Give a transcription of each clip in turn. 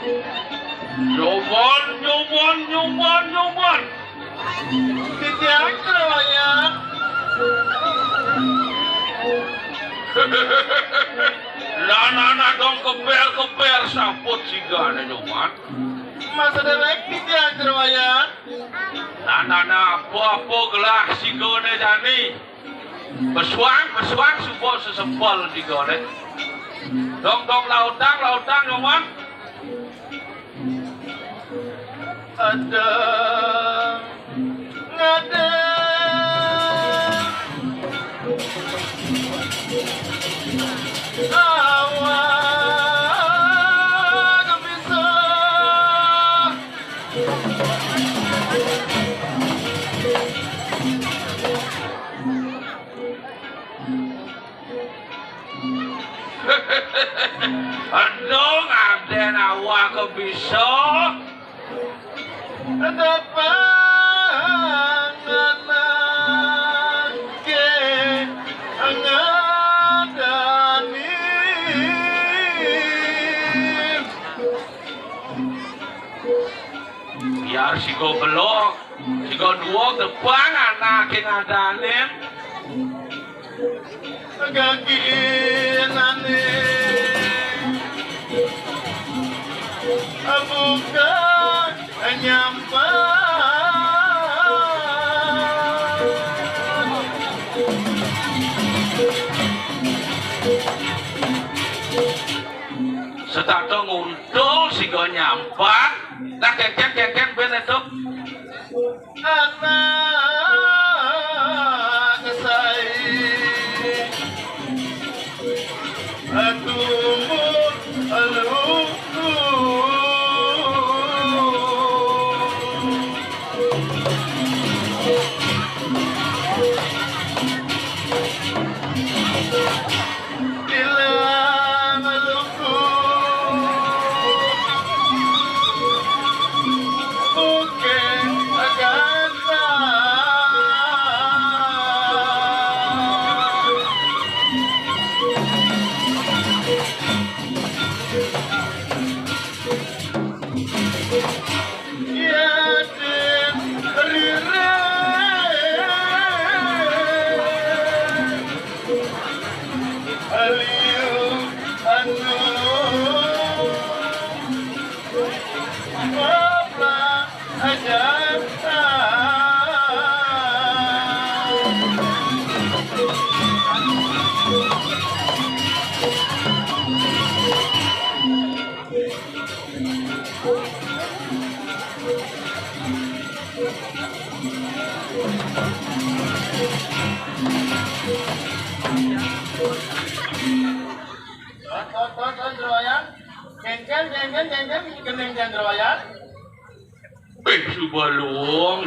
Nyuwun. Titiang keroyan. Lana dong keber saput sigane nyuman. Masa derek titiang keroyan. Nana apa gelah sigone jani. Besuang subuh sesempal sigone. Dong lautang nyuman. Ada ngade awan bisa andong aden awak bisa ada panganan ke angadani biar si go belok si go dua depan anak ke ngadanin gaginane bukan setato nguntul si go nyampak tak kek ben itu anak saya atumur aluku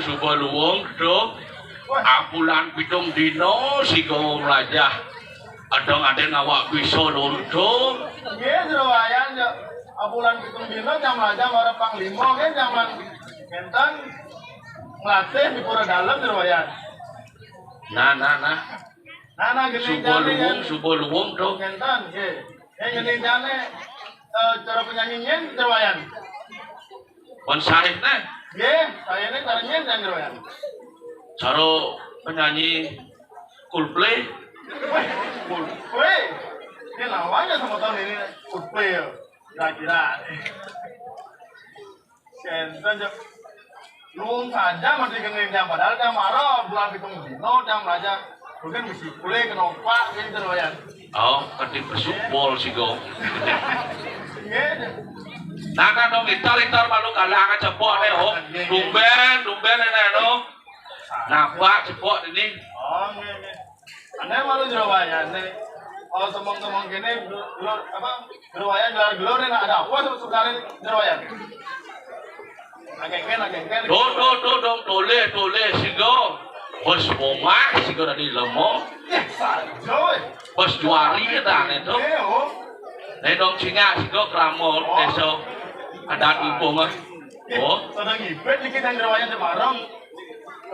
Subah luang dok apulan pitung dino si kau melajah ada awak bisa nonton ya jerawayan apulan pitung dino jam melajah orang panglima kan zaman kentang ngelatih di pura dalam jerawayan nah subah luang dok kentang gini jane cara penyanyinya jerawayan bonsai ya, saya ini caranya jangan ya. Cara penyanyi Coldplay. Coldplay. Ini namanya sama tahun ini Coldplay. Kira-kira. Sentan belum saja masih kenal jam padahal jam marah bulan pitung dino jam raja mungkin mesti kuliah kenapa gitu ya. Oh, ketik bersubol sih go. Nah dong itar malu kalah kan cepok deh ho dumben ini no nampak cepok ini aneh malu jerawayan nih kalau teman-teman gini jerawayan gelar ada apa sebenarnya jerawayan ageng-ageng toleh sigo bos momah sigo dari lemo bos juari kita itu dong singa sigo kramol esok ada ibu mah, oh, sedang ibet dikit yang jerawayan semarang,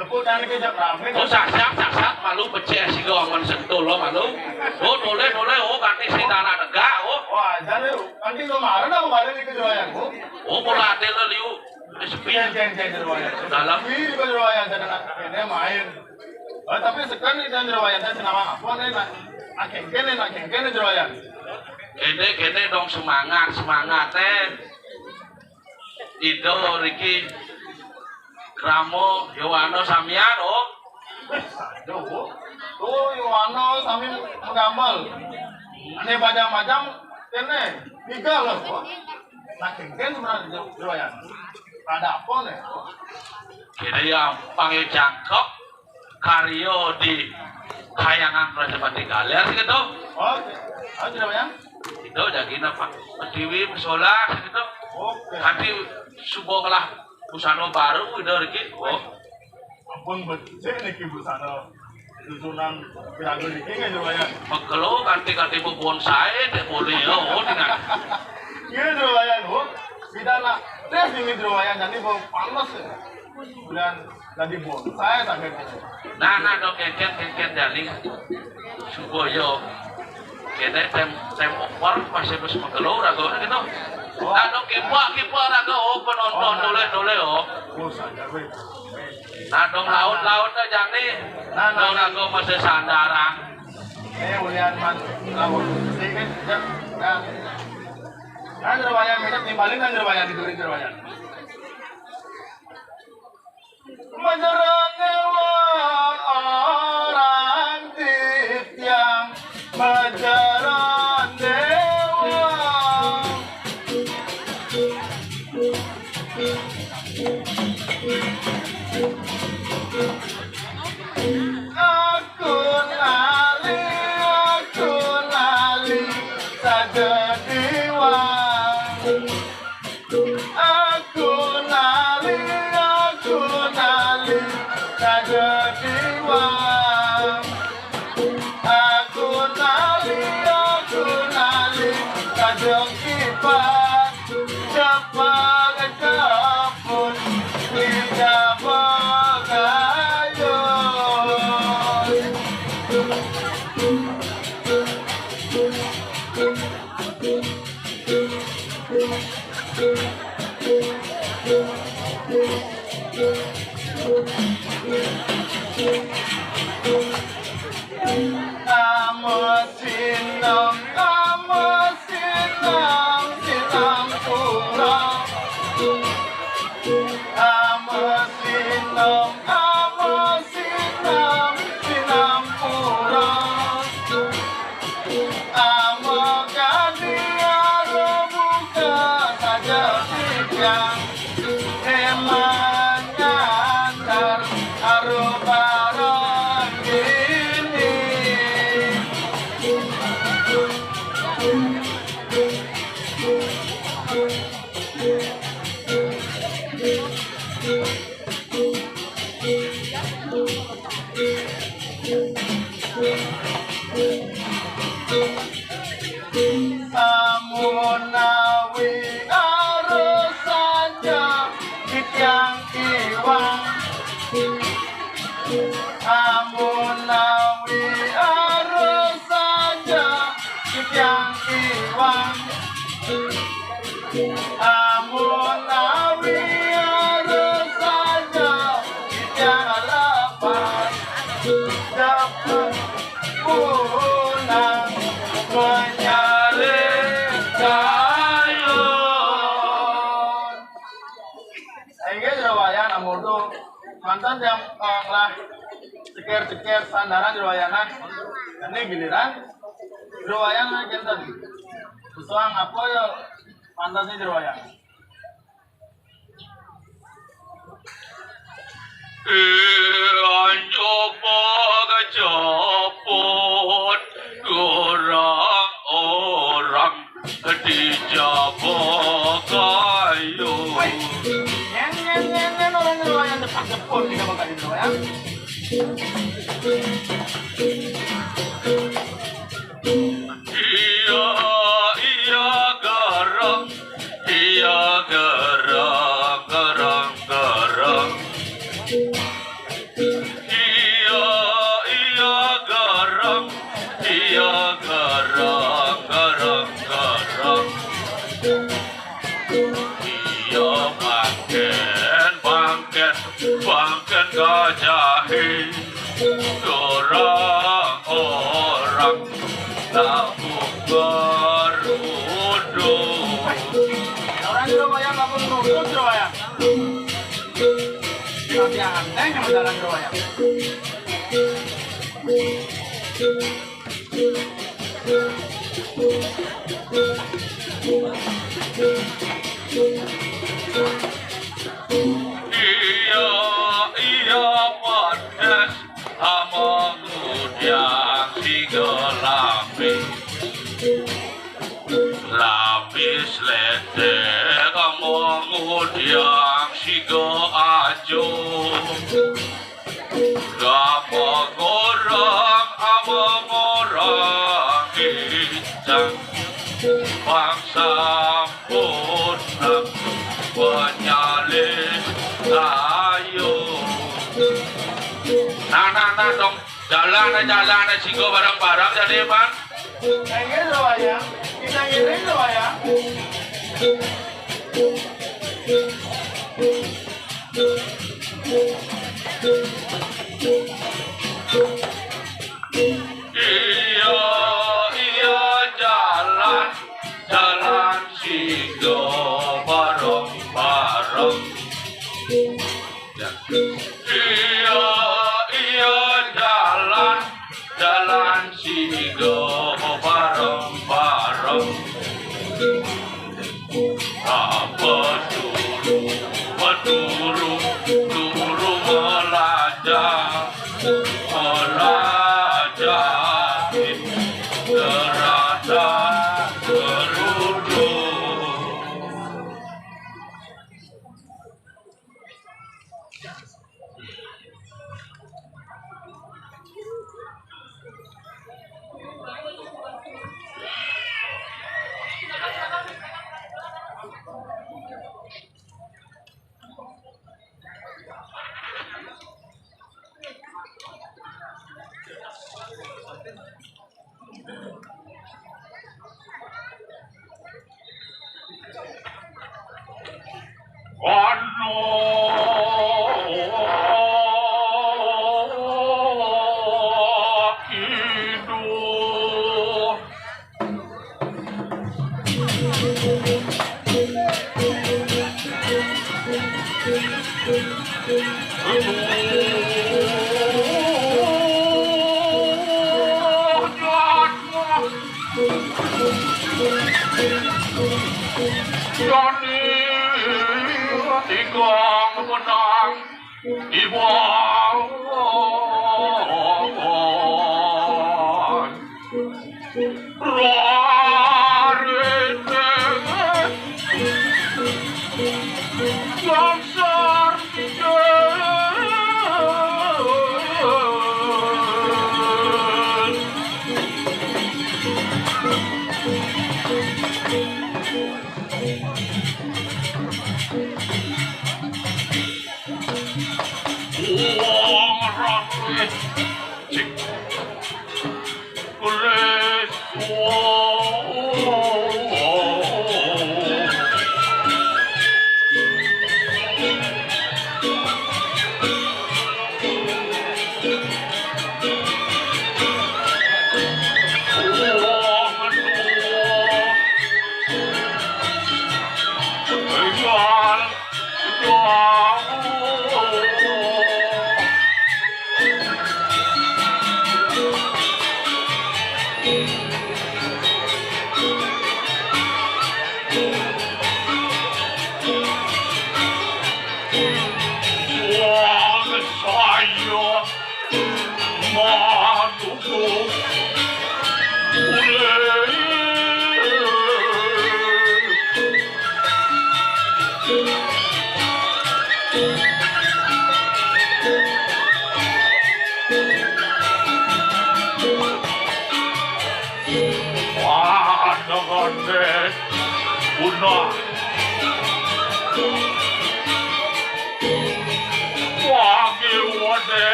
Leputan kejap rame. Oh sasak malu becek sih gawangan sentul lo malu. Oh dole oh kanti si tanah negak oh. Wah jadi nanti kemarin aku balik di kejualan bu. Oh pola ate lo liu. Sepi. Ceng kejualan. Dalam. Di kejualan jadi ini main. Tapi sekarang ini kejualan jadi nama apa nih nak kengken kejualan. Kene dong semangat Ido Riki Ramo Yohano Samian oh. Aduh, tuh Yohano sami menggambar. Ini macam-macam kene tiga loh. Nah kengken sebenarnya kejualan. Ada apa nih? Kene yang panggil cangkok Karyo di Kayangan Prajapati Galer gitu. Oke, tidak banyak. Itu jadi apa? Dewi Musola gitu. Oke. Nanti subuh lah busano baru udah Riki. Oh, Ampun becek nih busana susunan pirago niki nggak lumayan. Megelo kanti bonsai deh boleh oh dengan. Iya lumayan bu. Kita nak tes ini lumayan jadi bau panas ya. Dan jadi bonsai tak gitu. Nah dong kengken jadi subuh yo. Kene tem over masih bus megelo rago gitu. Nah dong kipa rago oh penonton dole oh. Oh saja weh. Nah dong laut aja nih. Dong rago masih sandaran. Ulian man laut sedikit ya. Nah lumayan minat timbalin kan lumayan diturin lumayan. Menjerangan orang tiang menjeran dewa. Aku lali saja diwang. Aku lali saja diwang. Aku lali kadang kipas cepat kejapun tidak bergayung. Amunawi arus saja yang iwang. Amunawi arus saja yang iwang. Amunawi arus saja yang lepas dapat pulang menyalin sayur. Ayo jerawayan amur tuh mantan yang lah ceker sandaran jerawayanan. Ini giliran jerawayan lagi enten. Sesuang apa ya mantannya jerawayan. Anjopot orang dijabok kayu. Nyen orang jerawayan depan tidak bakal jerawayan. Iya garang iya bangken gajahi orang tabung berudung. Orang Surabaya nggak perlu nurut Surabaya. Tapi aneh yang jalan Surabaya. Iya pedes amangudang lapis ledek amangudang sigo ajo gapang orang hijang pangsampun penyalin ayo nah dong jalan sigo bareng-bareng jadi bang Pengen Surabaya, kita ngirim Surabaya. Iya jalan sigo bareng-bareng. Iya jalan sigo bareng-bareng. Apa turu melajah gerada gerudung. Johnny tikang menang di bawah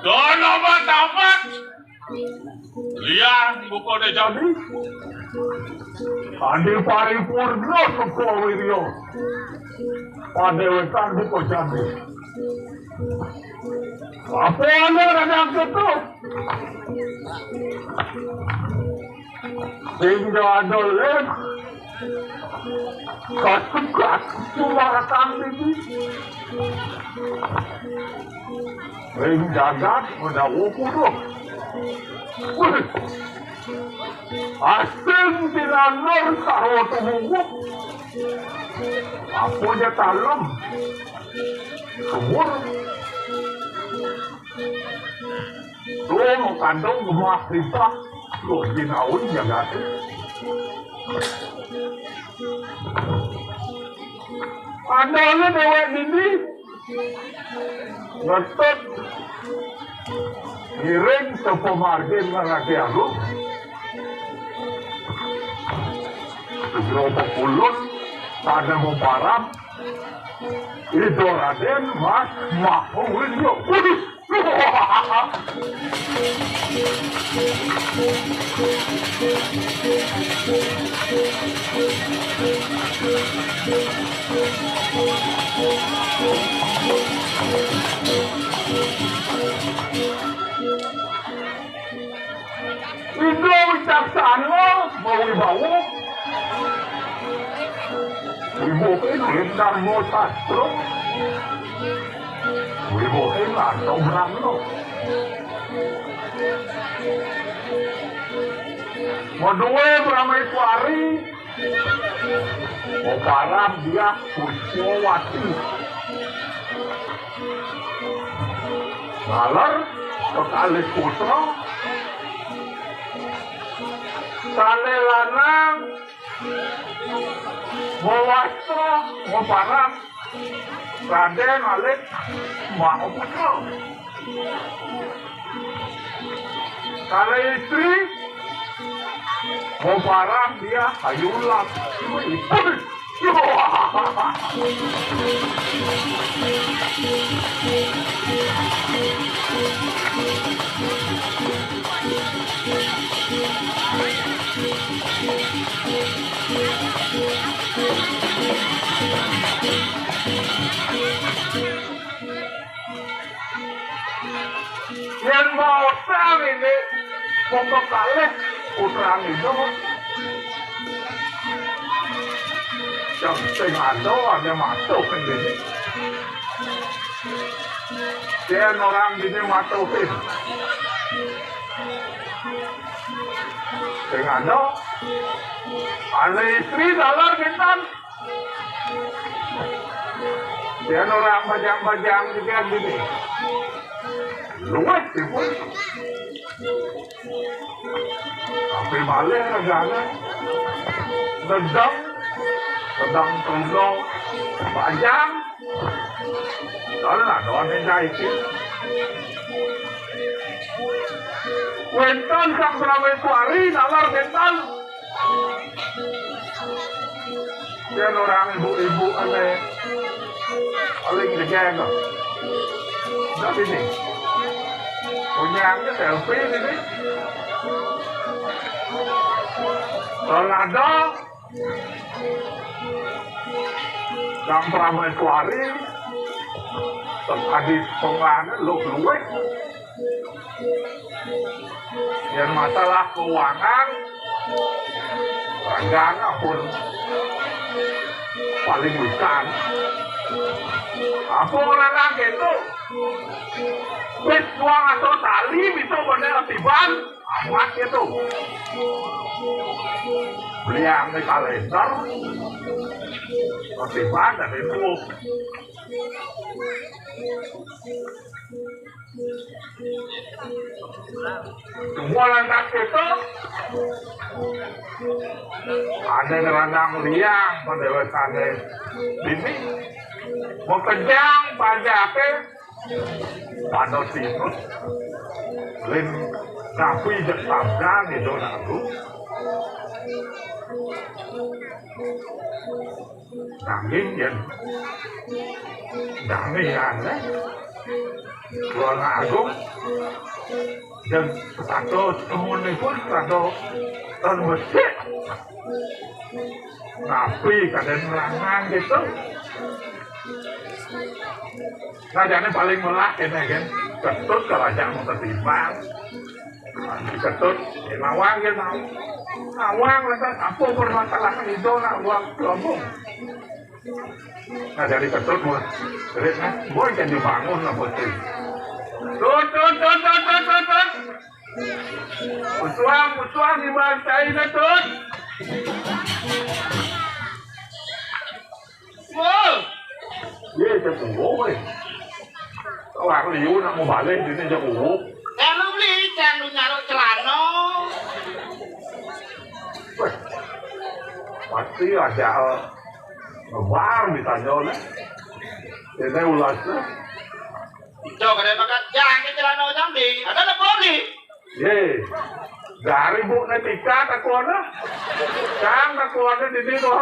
Don obat-obat lian buku de jadi Adi paripurna Sukowiryo padewetan buku jadi apa anda radang itu sehingga adolen kasukat cuma ratang ini Ring jagat mendawu kudu. Asin tinanor karo tumunggu. Apo dia talem. Sumur. Tuh mau kandung gemak riba. Loh dinawin jagat. Ada dewa ini. Ngetot Iring sa pemargin nga nagyalo Siguro pagpulon Sana mo parang Idora din mas makuwin nyo Ikaw saksano, mawibawo. Wibukin lindar mo sastro. Wibukin lang sobrang no. Maduwe beramai kuari. O parang dia Puspowati. Nalar kekalis putra. Sane lanang Mawastro Maparang Raden Alik Mahaputra Sane istri Maparang dia Hayulang Yang mau sang ini pokok kali putrang itu yang ada masuk ke sini dia orang ini masukin yang ada istri dalam kita dia orang bajang-bajang juga gini luas sih pun tapi balik regana sedang tunggu bajang đó là bên đây chứ Wenton sang Prawe Kuari nalar Wenton dia orang ibu-ibu aneh paling kejang kok dari sini punya cái selfie ini Ronaldo sang Prawe Kuari tadi pengaruh luwes yang masalah keuangan ragana pun paling besar apa orang gitu wis uang atau tali bisa bener tiban amat gitu beli yang di kalender tiban dari itu Semua lantak itu ada ngerandang liang pendewasane ini mau kejang pajake pada sinus lin napi jepang itu lalu nanging yen damian Tuan Agung dan satu temun pun satu tahun besar napi kadang melangan gitu nah jangan paling melak ini kan ketut kerajaan mau tertimbang ketut lawang gitu lawang lantas apa permasalahan itu lawang kelompok nah dari ketut buat jadi kan boleh jadi bangun lah putih tut musuang dibantai ketut wow iya cakap woi kau aku liu nak mau balik di sini cakap woi lu beli jangan lu nyaruh celana pasti ada ngebar ditanya oleh ini ulasnya itu kadang makan jangan celana jambi ada apa nih ye dari bu netika tak kuana jangan tak kuana di sini kok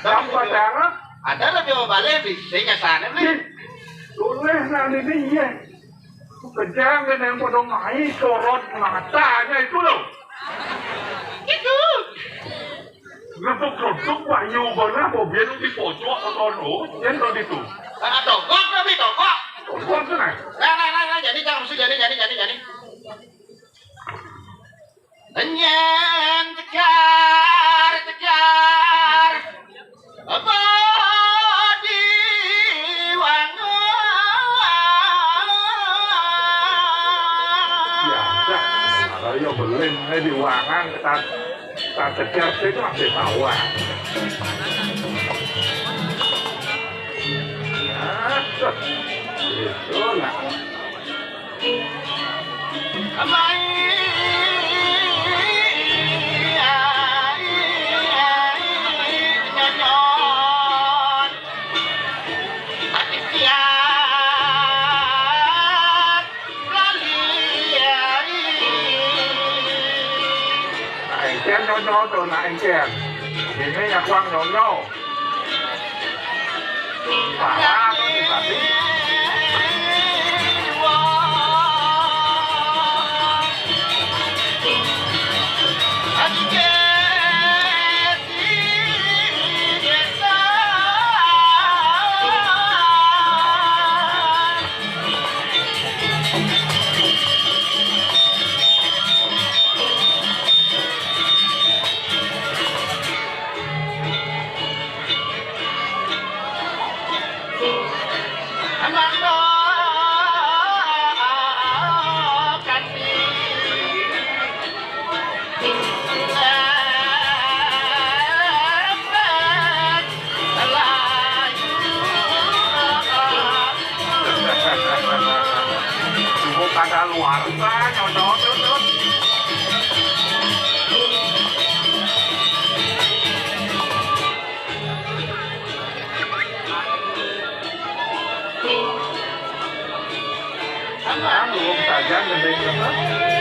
apa jangan ada lebih mau balik di sini sana nih tulis nanti dia kejang yang pada main sorot matanya itu loh itu Getuk-getuk banyu benar mobil di pojok atau no yang tadi itu togok tapi togok pojok tu nak nah jadi jangan mesti jadi Nyen tegar apa di biasa kalau yang belum di wangan tak kejar itu masih bawah itu lah amai nyanyon atikiat lali engken nyonya tu nak engken ini yang kuang nyonya parah tu tadi ada luar sana nyonya belum saja gendeng banget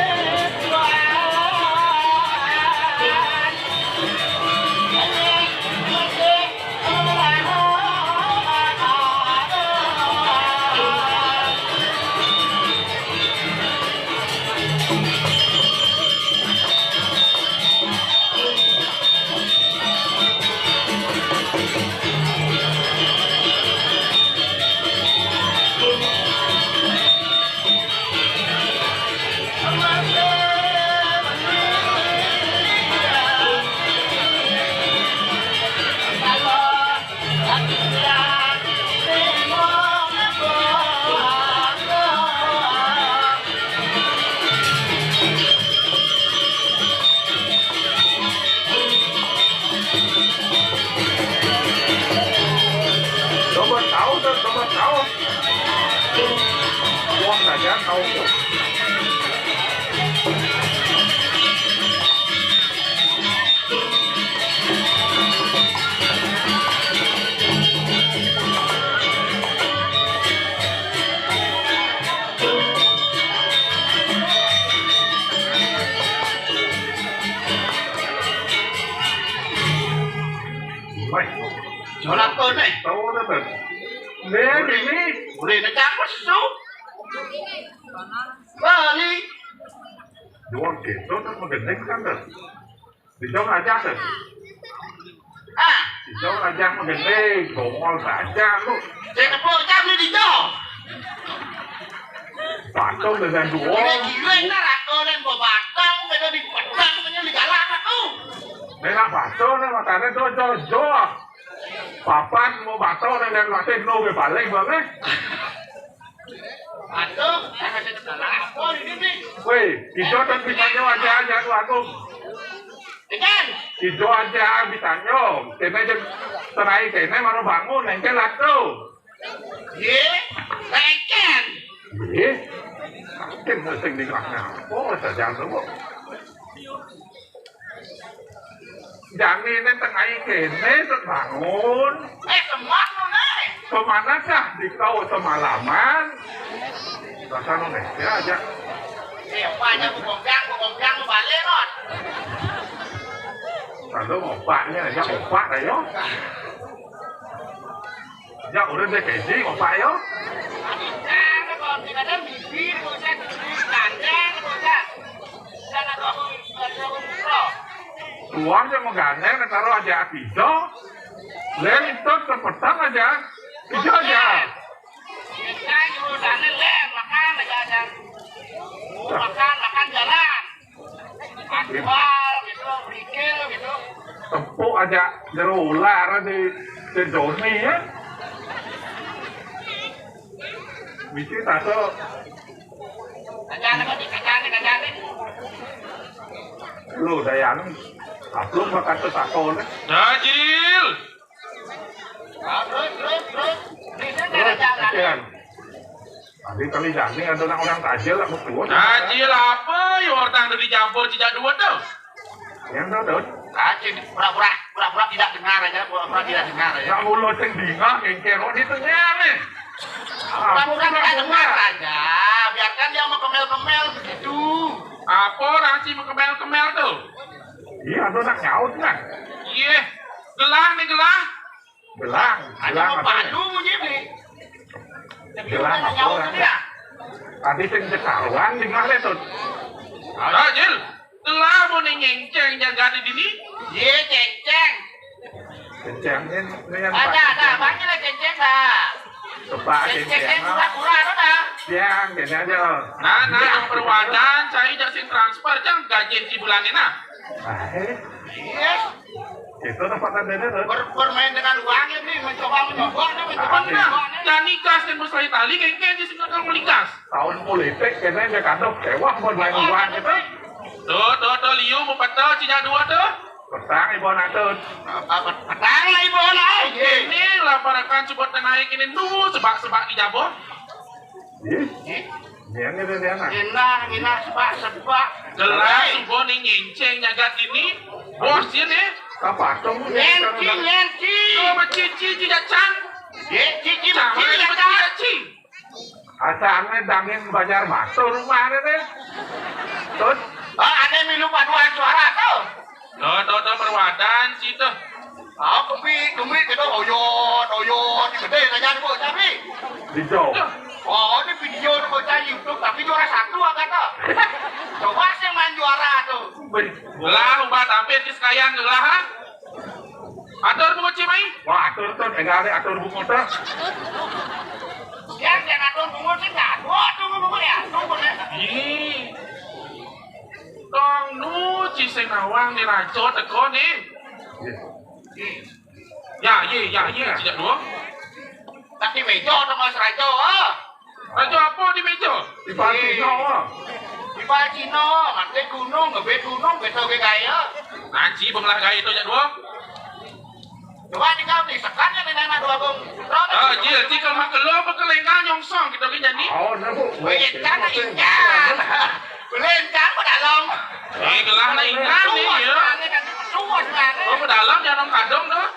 kau. Mày, Cho làm cơn này. tao đã từng nè đi đi. Udah ngecap su. Bali. Dua gitu kan menggendeng kan tuh. Di jauh aja tuh. Ah, Di jauh aja menggendeng, gomol saja lu. saya kepok cam ni di jauh. Patung dengan dua. Ini gila ini rako dan bawa batang, mereka di batang, mereka di galak aku. Nên patung nó mà cái nó cho papan mau patung nên là tên nô về bản lệnh vâng ấy. Batang, saya kasih ke galak aku di sini. Wih, hijau kan bisanya aja tuh aku. Ikan. Hijau aja bisanya. Kena aja terai kena baru bangun yang kelat tuh. Ye, saya ikan. Ih, cái nó sinh đi lạc nào. Ô, thời gian đúng không? Jangan ini tengah kene terus bangun. Semua tu nih. Kemana sah di kau semalaman? Rasa lo nih ya aja. Banyak bukong balik non. Lalu ngopaknya aja ngopak lah yo. Ya udah deh keji ngopak yo. Nah, kalau tidak ada bibir, kita kandang, kita ada pro. Uangnya mau gandeng, taruh aja hijau. Lain itu sepetang aja. Hijau aja. Kita juga sana lem, makan aja ada. Makan jalan. Asfal gitu, berikil gitu. Tepuk aja jeruk ular di Joni ya. Mesti tato. Kajane. Lu dayan. Belum makan tato nih. Dajil. Terus. Bisa ada jalan. Kasihan. Tadi kali jani ada orang tajil lah musuh. Dajil apa? Ya orang udah dicampur cicak dua tuh. Yang dodot. Kacing pura-pura tidak dengar aja, pura-pura tidak dengar aja. Nak mulut yang dingah, yang kerok di tengah nih. Pura-pura tidak dengar aja, biarkan dia mau kemel-kemel begitu. Apa orang sih mau kemel-kemel tuh? Iya, ada nak nyaut kan? Iya, gelang nih gelang. Gelang. Ada mau padu mungkin nih. Gelang apa orang? Tadi sing cekaruan dingah le tuh. Dajil, gelang mau nih ngengceng jaga di sini. Ye, ceng. Kencangin dengan Ada, banyak lah ceng dah. Tepak Ceng kencang. pura-pura tu dah. Yang kena aja. Nah, yang perwadan saya jangan transfer jangan gaji di bulan ini nah. Yes. Itu tempatan dana tuh. Bermain dengan uangnya nih, mencoba Dan nikah dan berselai tali kayak di sini kalau melikas. Tahun politik kena dia kadok kewah buat main uang itu. Tuh, Liu mau patah cicak dua tuh. Petang ibu anak tuh. Petang lah ibu lah. Ini lah para kan coba naik ini sebak di jabon. Dia ini dia anak. Inah, sebak. Gelas coba nih ngenceng nyagat ini. Bosnya nih. Apa kamu? Lenci. Coba cici tidak can. Cici Sama ya dengan kan. cici. Asalnya dangin bajar bakso rumah ini. Tuh. Ada milu paduan suara tuh. Tuh perwadan situ. Kemi kita oyot gede aja nih bocah nih. Hijau. Oh, ini video nih bocah YouTube tapi juara 1 agak tuh. Coba sih main juara tuh. Gelah ubat hampir di sekalian gelah ha. Atur menguci mai. Wah, atur enggak ada atur buku tuh. Yang jangan tunggu sih nggak. Tunggu ya. Ih. Tong nu ci sing nawang ni raco teko nih. Ya, tidak dua. Tapi meja sama serajo. Raco apa di meja? Di Paltino. Di Paltino, nanti gunung, ngebet gunung, besok ke kaya. Nanti benglah gaya itu jak dua. Coba dikau sekannya nih nana dua bung. Ah, jil, jika mak lo bekelengkang nyongsong kita ke jadi. Oh, nah bu. Wait, kan ingat. Belen kan ke dalam. Gelah na ingan nih ya. Oh, ke dalam jangan kadong dah.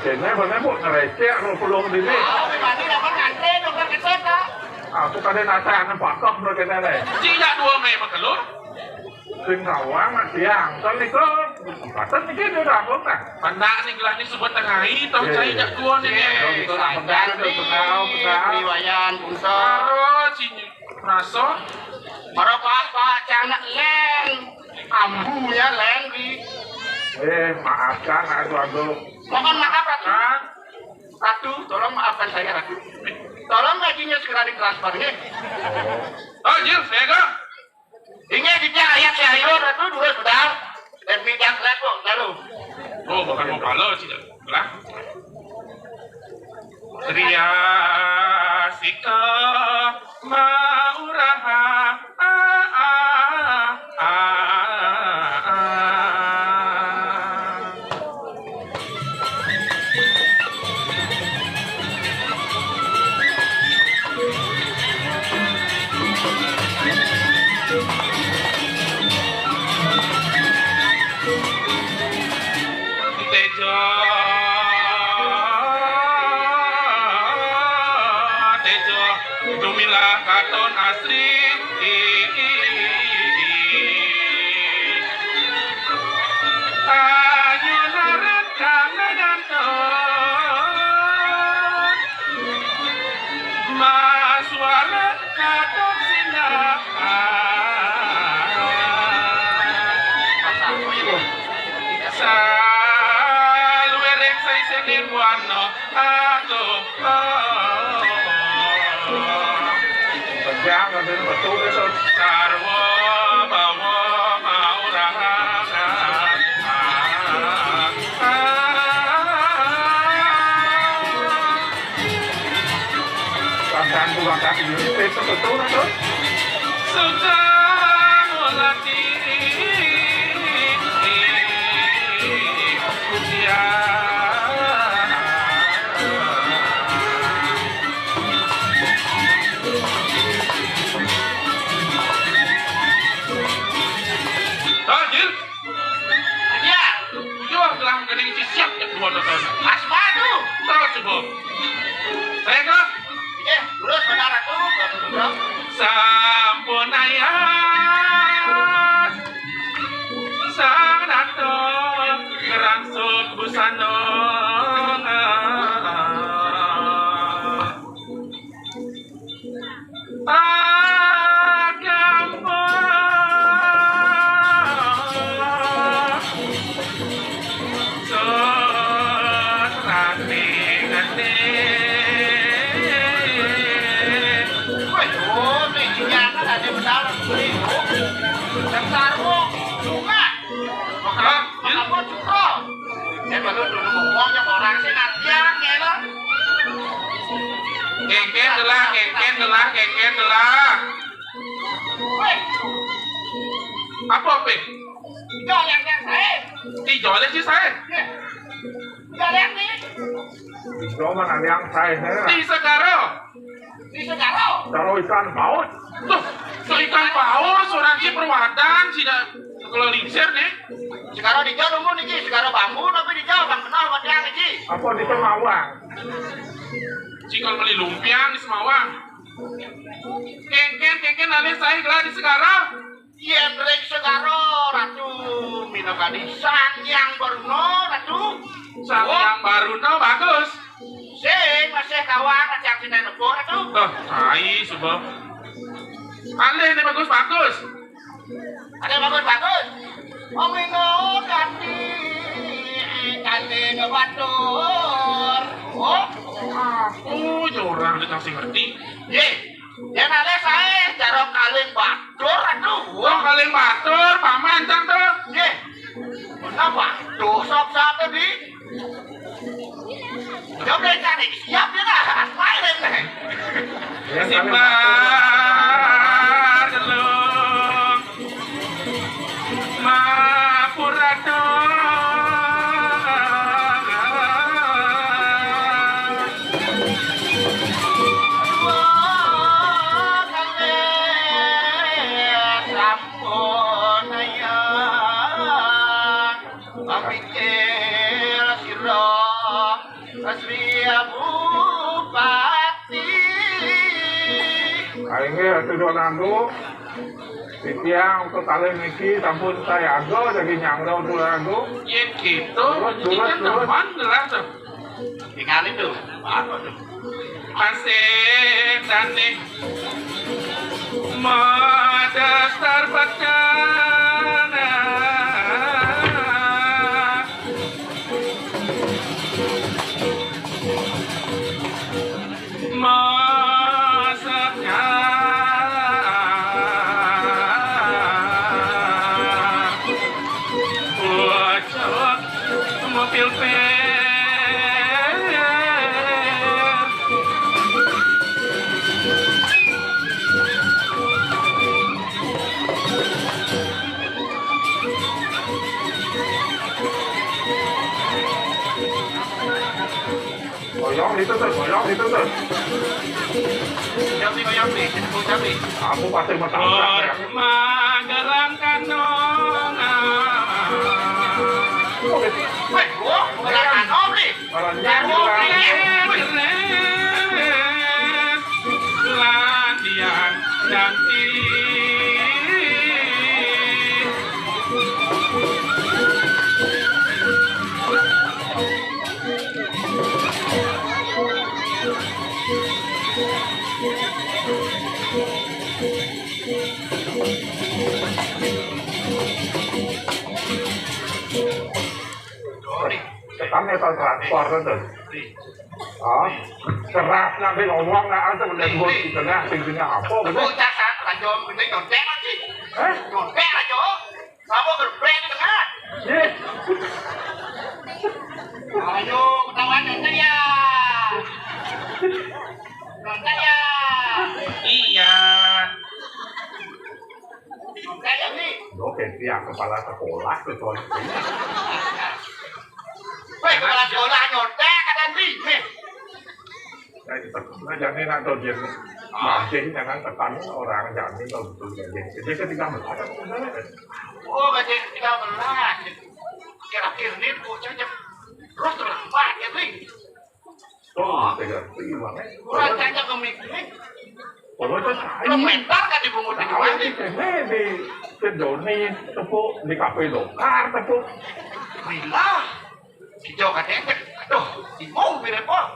Kayaknya bener bu, ngerecek lo pulang di sini. Oh, ini dapat ngantri dong kan keset dah. Aku kadang nasa anak pakok lo kayaknya deh. Tidak dua Mei mak lo. Sing ngawang masih yang, soalnya kok batas nih dia udah aku kan. Pandak nih gelah nih sebuah tengahi, tahu saya jak dua nih. Itu lah pengal. Riwayan punso. Karo cinyu raso. Pak canak leng. Ambunya leng di. Maafkan aku. Mohon maaf Ratu. Kan? Ratu, tolong maafkan saya Ratu. Tolong gajinya segera ditransfer ya. Oh, jil, saya kan. Ini dia ayat si Ayo Ratu dua sudah. Dan minyak lagi kok lalu. Oh, bukan mau kalau sih, lah. Ria Sika Mauraha Tejo Tejo Dumilah katon asri Ayo naran kangen Maswara katon sinar Saluereng say senir buano Ako Jangan ada betul itu. Sarwo bawo maurahan Tangan bukan kaki itu betul itu. Sudah mulati Tajil, Ya, jual gelang gening siap ya dua tahun. Asmadu. Tahu coba. Saya kan Terus benar Ratu. sampun ayas sang nato ngerangsut busana agama sotrane ngene Oh, nih nyata ada benar. Dasarmu bunga. Makamu cukro. Baru dulu ngomongnya orang sih nantiang ya lo. Kengken gelah. Woi, Apa pe? yang saya. Dijualnya sih saya. Yang nih Cuma ada yang saya. Di Segaro. di Segaro. Kalau ikan paus, Tuh, ikan paus, orang si perwadan, sih kalau lingsir nih. Segaro di jauh nunggu nih, Segaro bambu tapi di jauh bang kenal buat yang nih. apa di Semawang? Cikal beli lumpiang di Semawang. Kengken, ada saya gelar di Sekarang. Iya, Drake Segaro, Ratu. Minokadi Sanyang Baruno, Ratu. Yang baru no bagus. Sing masih kawan yang sini nebo, Ratu. Tuh, hai sebab. Alih ini bagus. Ada bagus. Omino kati ngebatur. Oh, orang dikasih ngerti. ye, yang ada saya jarok kaling batur, Ratu. Oh, kalian batur, paman cang tuh. Ye, kenapa? Tuh, sop-sop tadi. Jom deh cari, siap ya lah, asmain nih. Simbar gelung Mapurado Sri Bupati. Akhirnya tujuan aku Sitiang untuk kali niki sampun saya ago jadi nyangro tuh aku. Ya gitu. Ini teman gelas tuh. Tinggalin tuh. Apa tuh? Asik dan nih. Madastar bacana. Masaknya. Wajah mobil Goyong itu tuh. Jam nih. Jam nih. Aku pasti masalah ya. Magelang kanongan. Weh, gua bukan anom nih. Kalau Landian ganti. Kami tahu transport itu. Oh, keras nanti ngomong nggak ada benda buat di tengah, tingginya apa gitu? Gua cacat, lanjut benda nyontek lagi. Nyontek aja. Kamu berbrand di tengah. Ayo, ketahuan nyontek ya. Nyontek ya. Iya. Nyontek ya nih. Oke, dia kepala sekolah betul. Weh, kepala sekolah nyontek kata nih. Nah, jadi nanti dia mancing jangan tekan orang jadi kalau betul jadi. Jadi ketika mereka Oh, kata 13. Kira-kira ini bocah jam terus terlambat ya nih. oh, tiga banget. Kurang cacat kemikir. Kalau itu saya Komentar kan dibungkus di awal kawin. di sini di Sedoni tepuk di kafe lokar tepuk. Bila hijau katanya, aduh, mau mirip kok.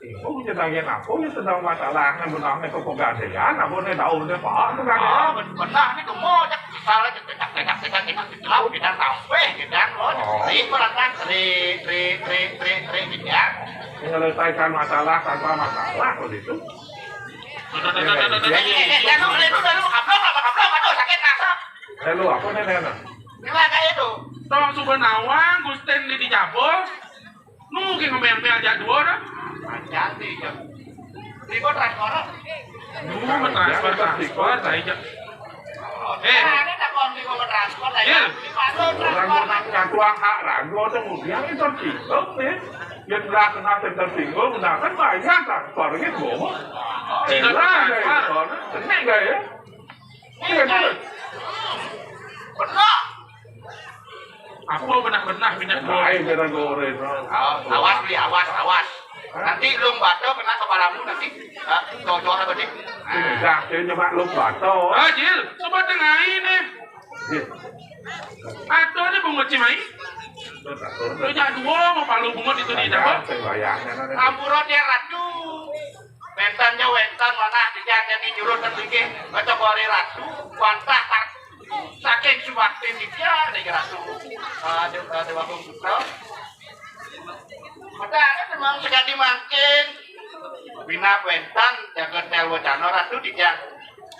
Ibu jenengin aku ya sedang masalahnya benangnya kepegadaian, aku nih tahu nih pak itu kan ya. Benar nih kemo, salah cetak laut di dan sampai di dan lo, tri pelan tri ya. Menyelesaikan masalah tanpa masalah begitu. Lalu kaplok, aduh sakit rasa. Lalu aku nih nena. Gila kayak itu. Tong Subenawang Gusten di Jabol. Mungkin ngomel-mel jadwal dah. Hati-hati ya. Ini kok transport. Transfer saja. Ini tak mau di kok transport aja. Orang tuang hak ragu kemudian itu tersinggung nih. Yang belah kena tersinggung, nah kan banyak transpor gitu. Tidak transfer. Seneng gak ya? Iya kan? Benar. Aku benar-benar minyak goreng. Baik benar goreng. Awas beli, awas. Nanti lu bato kena kepalamu nanti cocok apa nih? Tidak, dia cuma lupa toh. Jil, coba tengahin nih. Atau ada bunga cimai? Lu jadwal mau palu bunga itu di dalam. Kampuro dia ratu. Wentannya wentan mana dijaga di jurus tertinggi. Baca kori ratu, wantah tak saking suwaktin dia nih ratu. Dewa Bungkuto. Padahal memang sekali makin bina wentan jaga telwa jano ratu dijang.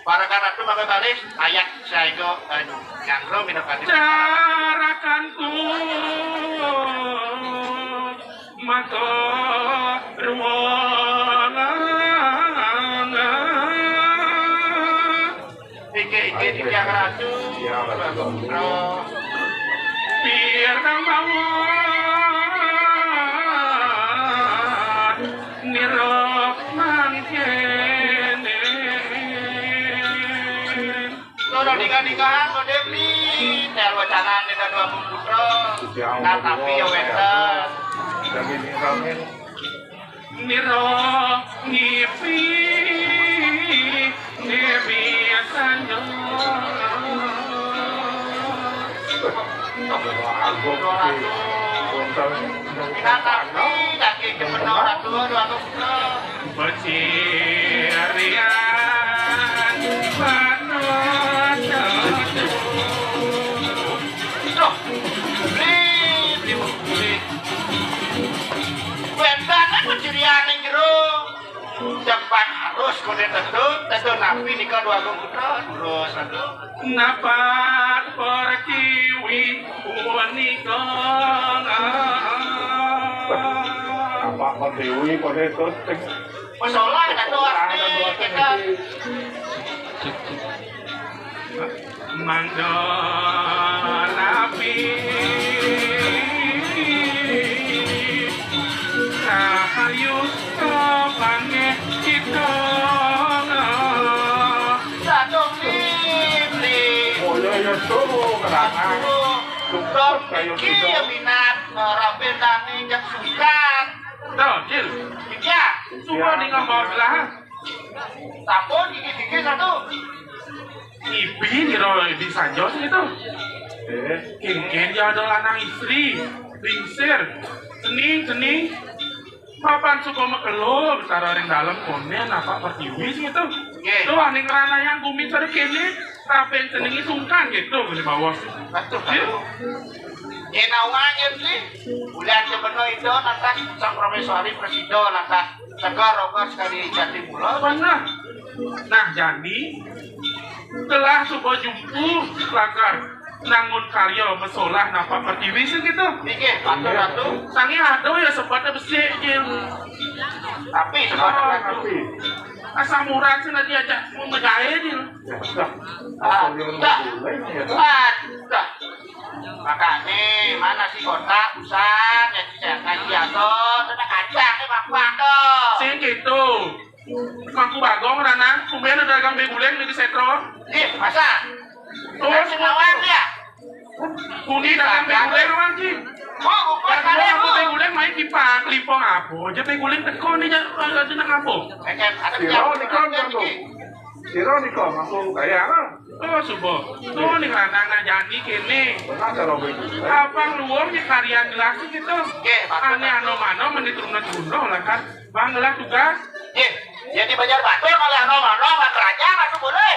Para ratu maka balis ayat saya go nyangro minum kali. Carakanku maka ruangan. Ike dijang ratu. Biar nang bawah nirok mangkene. Loro nikah-nikahan kode beli tel wacanan di Dua Bungkuto. Tapi ya wenten. Jadi ini ramen niro ngipi biasanya Aku Kita tapi daging kemenor ratu ratu bercirian panut Loh, beli Wentangan pencurian yang jero Cepat harus kode tentu napi nikah dua putra terus satu napat perkiwi wanikong apa kondewi kode tuting Masalah satu asli kita Mandonapi Sahayu sopange kitong satu beli oh ya tuh karena Dok, iki ya minat rapin tani yang sukan Tuh, Jil Iya, Semua di ngomong belah sampun gigi-gigi satu Ibi niro di sanjos gitu Kengken ya ada lanang istri Lingsir Sening Papan suka mekelo Betara ring dalam konen apa pertiwis gitu Tuh aning rana yang kumis ada kene Rapen seningi sungkan gitu Di bawah Betul, Yenawanya sih Bulan sebenar itu nanti sang profesori presiden nanti segar rogar sekali jati mula Benar Nah jadi Telah suka jumpu Lakar Nangun karya mesolah napa pertiwis gitu Iki, batu-batu Sangi ada ya sepatnya besi Jil Tapi sebenarnya tapi Asam murah sih nanti aja mau ngejahit Jil Dah Makanya mana sih kota usan yang saya kasih atau sudah kacang nih bapak tuh Sing gitu Mangku bagong rana Kumbian ada dagang beguleng di setro Ih, masa? Terus Lawan dia Kuni dagang beguleng orang Ji Oh, bukan Kalau kalian aku bu beguleng main pipa Kelipong apa Aja beguleng teko nih Ada apa Ada Siro nikah tuh Siro nikah aku kayak Oh subuh Tuh nih rana ngajani kene pernah cara begitu Abang luar nih karya gelas gitu Oke, Ane ano-mano menitruno lah kan Bang gelas tugas Jadi Banjar Batu kalau ano-ano nggak kerajaan masuk boleh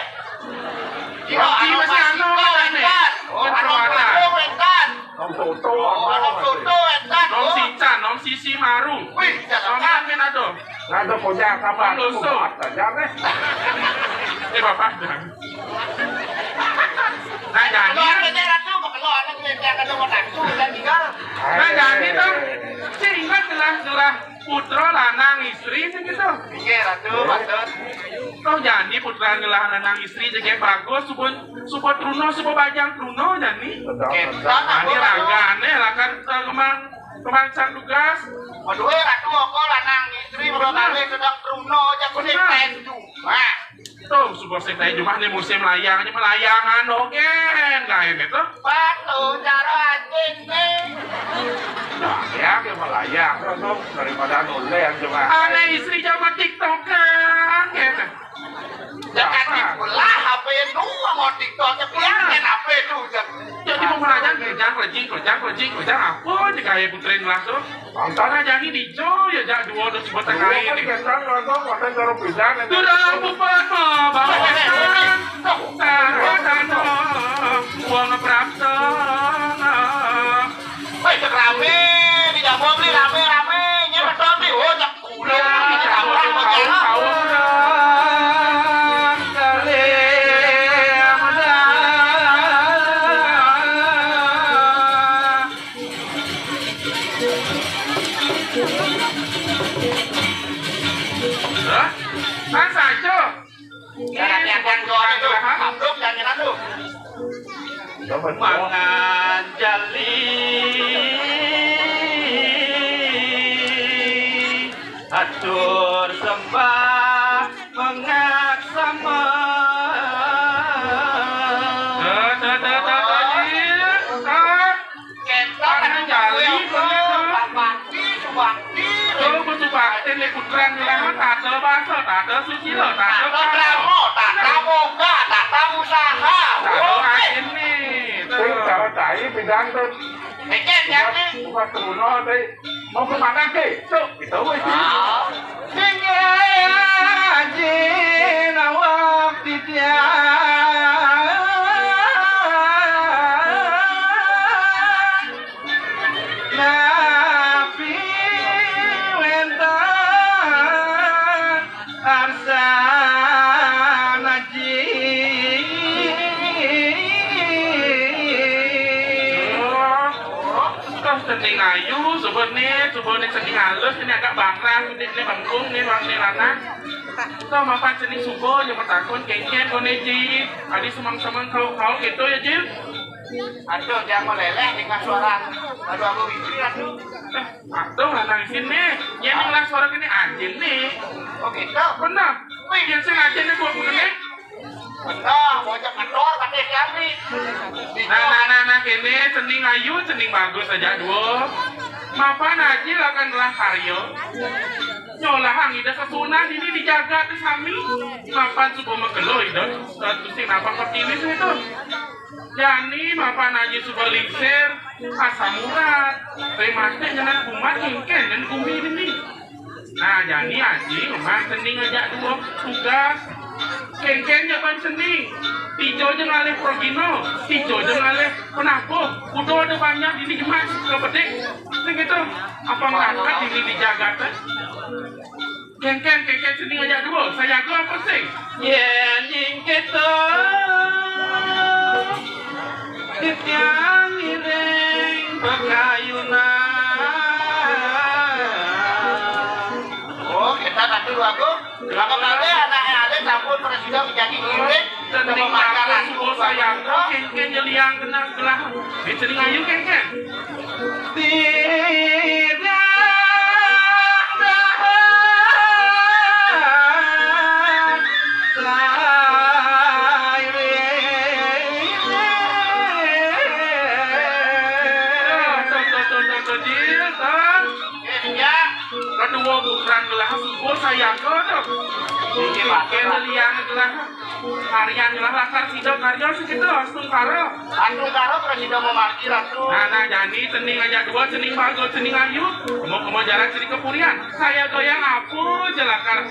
Rocky masih ano kan Oh, ano-ano entan nom foto Ano-foto entan Nom sican, nom sisi maru Wih, Nom jangan min ado nada punya kapan Om Luso. aja nih Bapak dan Nah Kalau jadi ada daerah tuh, kalau ada yang ada mau nafsu dan tinggal Nah jadi tuh Sehingga jelas-jelas putra lanang istri gitu Iya, Ratu, Batu Toh jadi putra lanang istri jadi bagus Supaya truno, supaya bajang truno jadi Ini ragane lah kan kemangsang tugas Waduh, Ratu, kok lanang istri udah kali sedang truno aja kuning tentu Wah Tuh, supaya saya cuma nih musim layangnya melayangan oke nggak ini tuh Batu, cara anjing nih ya kayak melayang langsung daripada nulis yang cuma aneh istri sama tiktokan gitu Dekat di belah HP dua mau tiktoknya biarkan HP itu jadi mau melayan kerjaan apa aja kayak putrin langsung karena jadi dijo ya jadi dua udah sebuah tengah ini sudah bukan mah bawa wetan sarotano uang ngeprapto Woi, cek rame, tidak mau beli rame, betul nih, oh cek kuliah, tidak orang berjalan. Kan saja Jangan yang jual itu, ambruk jangan itu. mangan jali atur sembah mengaksama Kita kan jali, bakti, subakti, kalau butuh bakti nih ada suci loh, tak Tak ada dramo, tak pramuka, tak pramusaha. ini. Sing cara cai bidang tuh. Eken jadi. Buat Bruno teh mau kemana ke? Tuh, itu wes. Sing aji nawak titian. Napi wentan arsana ji. Cening ayu, sebenarnya cening halus, ini agak bangkrang, ini bangkung, ini wang ini lanang. Kau mapan cening subuh, yang bertakun, kengken, koneji, adi semang-semang kau gitu ya Jil. Aduh, jangan meleleh dengan suara. Aduh, aku wibri, aduh. Aduh, lanang sini, ya ini lah suara gini anjing nih. Oh gitu? Benar, wih, yang sing anjing nih buat mengenai. Benar, bocah kendor, pakai kami. Nah, kene cening ayu, cening bagus aja dua. Mapan aja akan gelah karyo. Nyolahang ida kesunan ini dijaga di sami. Mapan subuh megelo ida. Satu sing apa kepilih itu. Yani mapan aja subuh lingsir, asam urat. Remasnya jangan kumat ingken dan kumi ini. Nah, jadi aji, memang cening aja dua tugas. Kengken jaban seni, tijo aja ngalih progino, tijo aja ngalih penabuh, udah ada banyak ini gemas, kepetik, sing itu apa ngangkat ini dijaga kan? Kengken seni aja dulu, saya go apa sih? Yening kita, titiang ireng pekayunan. Oh, kita kan dulu aku. Kalau nanti anaknya ada campur presiden menjadi iring. Cening makan subuh sayang, kengken jeliang kena gelah, cening ayu kengken. Tidak. Kedua bukan gelah subuh sayang kau dong. Ini pakai liang gelah harian gelah lakar sidang karya segitu astung karo. Astung karo presiden mau markir atuh. Nah, jadi cening aja dua, cening bagus, cening ayu. Mau jalan cening ke Purian. Saya goyang aku jelakar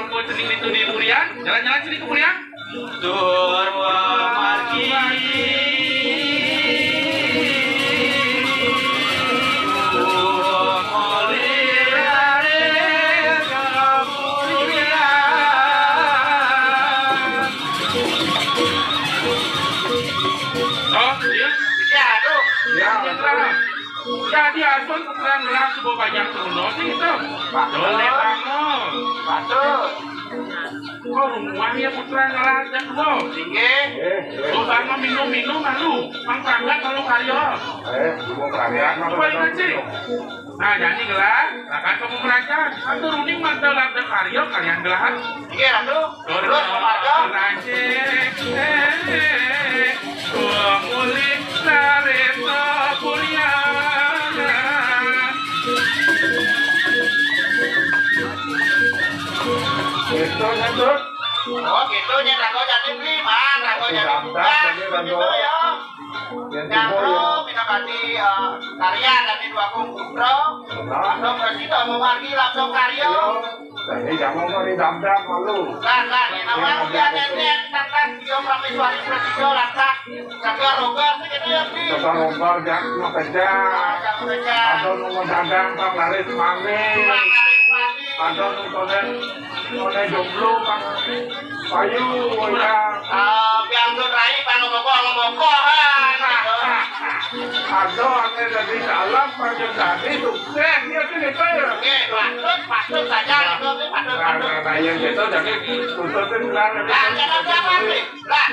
rumput cening itu di Purian. Jalan-jalan cening ke Purian. Tur marki. Jadi asun pukulan gelas sebuah banyak turun sih itu. Boleh bangun. Patut. Kau rumahnya pukulan gelas dan lo. Tinggi. Lo bangun minum lalu. Mang tangga kalau karyo. Mau karya. Coba ingat sih. Nah jadi gelas. Akan kamu kerajaan. Atau runing mantel labda karyo kalian gelas. Tinggi ratu. Terus pemarga. Mulih nareto Puriana. Itu nyentut. Oh gitu nya rago jadi priman, rago jadi gitu ya. Nyantro pinakati karya dari dua kumputro. Langsung presiden mau margi langsung karya. Jadi kamu mau didamdam malu. Kan, nawang udah nenek tentang dia prameswari presiden lantas. Jaga roga segitu ya sih. Coba ngobrol jangan mau kerja. Atau mau dagang kang laris mami. Atau nonton jomblo kang payu ya. Biang rai pangomoko Aduh, aku jadi dalam panjang tadi sukses dia tuh gitu ya. Oke, patut saja itu patut. Nah, yang gitu jadi tututin bilang. Lah, jangan apa sih? Lah.